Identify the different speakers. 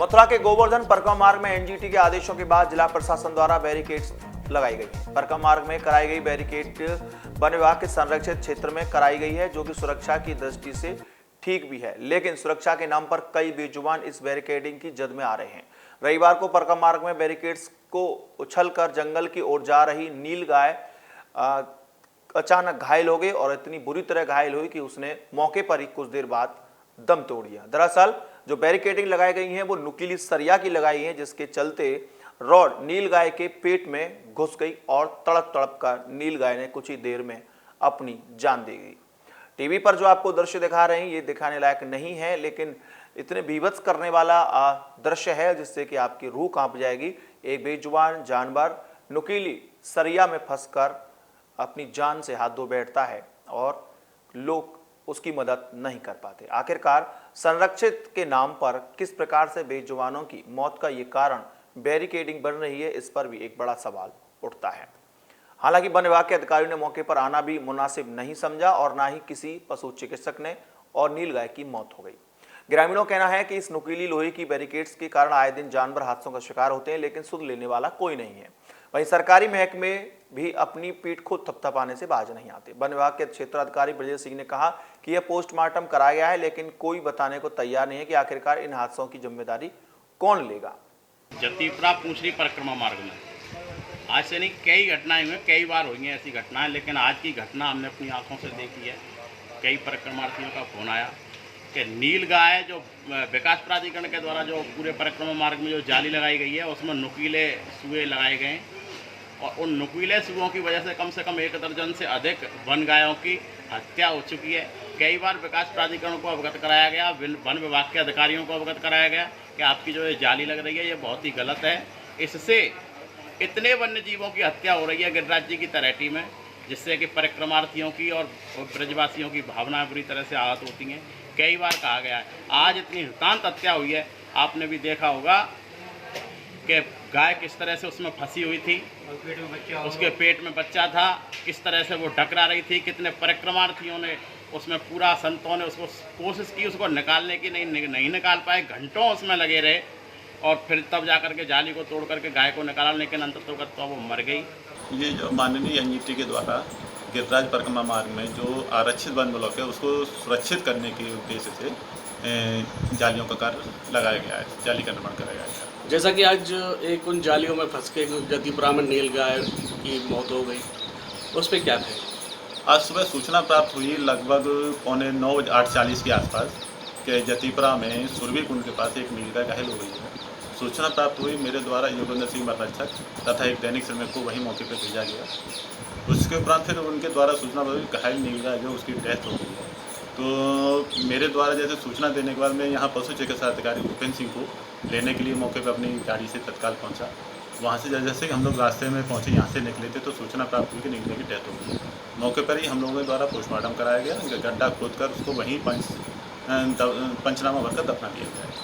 Speaker 1: मथुरा के गोवर्धन परकम मार्ग में एनजीटी के आदेशों के बाद जिला प्रशासन द्वारा बैरिकेड्स लगाई गई है। परकम मार्ग में कराई गई बैरिकेड वन विभाग के संरक्षित क्षेत्र में कराई गई है, जो कि सुरक्षा की दृष्टि से ठीक भी है, लेकिन सुरक्षा के नाम पर कई बेजुबान इस बैरिकेडिंग की जद में आ रहे हैं। रविवार को परकम मार्ग में बैरिकेड्स को उछलकर जंगल की ओर जा रही नील गाय अचानक घायल हो गई और इतनी बुरी तरह घायल हुई कि उसने मौके पर ही कुछ देर बाद दम तोड़ दिया। दरअसल जो बैरिकेडिंग लगाई गई है वो नुकीली सरिया की लगाई है, जिसके चलते रॉड नील गाय के पेट में घुस गई और तड़प तड़प कर नील गाय ने कुछ ही देर में अपनी जान दे गई। टीवी पर जो आपको दृश्य दिखा रहे हैं ये दिखाने लायक नहीं है, लेकिन इतने बीभत्स करने वाला दृश्य है जिससे कि आपकी रूह कांप जाएगी। एक बेजुबान जानवर नुकीली सरिया में फंसकर अपनी जान से हाथ धो बैठता है और लोग उसकी मदद नहीं कर पाते। आखिरकार संरक्षित के नाम पर किस प्रकार से बेजुबानों की मौत का ये कारण बैरिकेडिंग बन रही है, इस पर भी एक बड़ा सवाल उठता है। हालांकि वन विभाग के अधिकारियों ने मौके पर आना भी मुनासिब नहीं समझा और ना ही किसी पशु चिकित्सक ने, और नील गाय की मौत हो गई। ग्रामीणों का कहना है कि इस नुकीली लोहे की बैरिकेड्स के कारण आए दिन जानवर हादसों का शिकार होते हैं, लेकिन सुध लेने वाला कोई नहीं है। वहीं सरकारी महकमे भी अपनी पीठ खुद थपथपाने से बाज नहीं आते। वन विभाग के क्षेत्राधिकारी ब्रजेश सिंह ने कहा कि यह पोस्टमार्टम कराया गया है, लेकिन कोई बताने को तैयार नहीं है कि आखिरकार इन हादसों की जिम्मेदारी कौन लेगा।
Speaker 2: जतीपुरा पूंछरी परिक्रमा मार्ग में आज से नहीं कई घटनाएं हुई, कई बार हुई हैं ऐसी घटनाएं, लेकिन आज की घटना हमने अपनी आंखों से देखी है। कई परिक्रमार्थियों का फोन आया कि नील गाय जो विकास प्राधिकरण के द्वारा जो पूरे परिक्रमा मार्ग में जो जाली लगाई गई है उसमें नुकीले सुए लगाए गए और उन नुकीले सुओं की वजह से कम 1 दर्जन से अधिक वन गायों की हत्या हो चुकी है। कई बार विकास प्राधिकरण को अवगत कराया गया, वन विभाग के अधिकारियों को अवगत कराया गया कि आपकी जो ये जाली लग रही है ये बहुत ही गलत है। इससे इतने वन्य जीवों की हत्या हो रही है गिरिराज जी की तलहटी में, जिससे कि परिक्रमार्थियों की और ब्रजवासियों की भावनाएं बुरी तरह से आहत होती हैं। कई बार कहा गया है, आज इतनी हृतांत हत्या हुई है, आपने भी देखा होगा कि गाय किस तरह से उसमें फंसी हुई थी, उसके पेट में बच्चा था, किस तरह से वो टकरा रही थी, कितने परिक्रमार्थियों ने उसमें पूरा संतों ने उसको कोशिश की उसको निकालने की, नहीं निकाल पाए, घंटों उसमें लगे रहे और फिर तब जाकर के जाली को तोड़ करके गाय को निकाला, लेकिन अंततः तो वो मर गई।
Speaker 3: ये जो माननीय एनजीटी के द्वारा गिरिराज परिक्रमा मार्ग में जो आरक्षित वन ब्लॉक है उसको सुरक्षित करने के उद्देश्य से जालियों का कार्य लगाया गया है, जाली का निर्माण कराया गया है।
Speaker 4: जैसा कि आज एक उन जालियों में फंस के जतीपुरा में नील गाय की मौत हो गई, उस पर क्या थे?
Speaker 3: आज सुबह सूचना प्राप्त हुई लगभग 9:45 8:40 के आसपास कि जतीपुरा में सुरभि कुंड के पास एक नील गाय घायल हो गई है। सूचना प्राप्त हुई, मेरे द्वारा योगेंद्र सिंह मरनक्षक तथा एक दैनिक श्रमिक को वहीं मौके पर भेजा गया। उसके उपरांत फिर उनके द्वारा सूचना हुई घायल नील गाय जो उसकी डेथ हो गई है। तो मेरे द्वारा जैसे सूचना देने के बाद मैं यहाँ पशु चिकित्सा अधिकारी भूपेंद्र सिंह को लेने के लिए मौके पर अपनी गाड़ी से तत्काल पहुँचा। वहाँ से जैसे हम लोग रास्ते में पहुँचे, यहाँ से निकले थे तो सूचना प्राप्त हुई कि नील गाय की डेथ हो गई। मौके पर ही हम लोगों के द्वारा पोस्टमार्टम कराया गया, गड्ढा खोदकर उसको वहीं पंचनामा भरकर दफना दिया गया।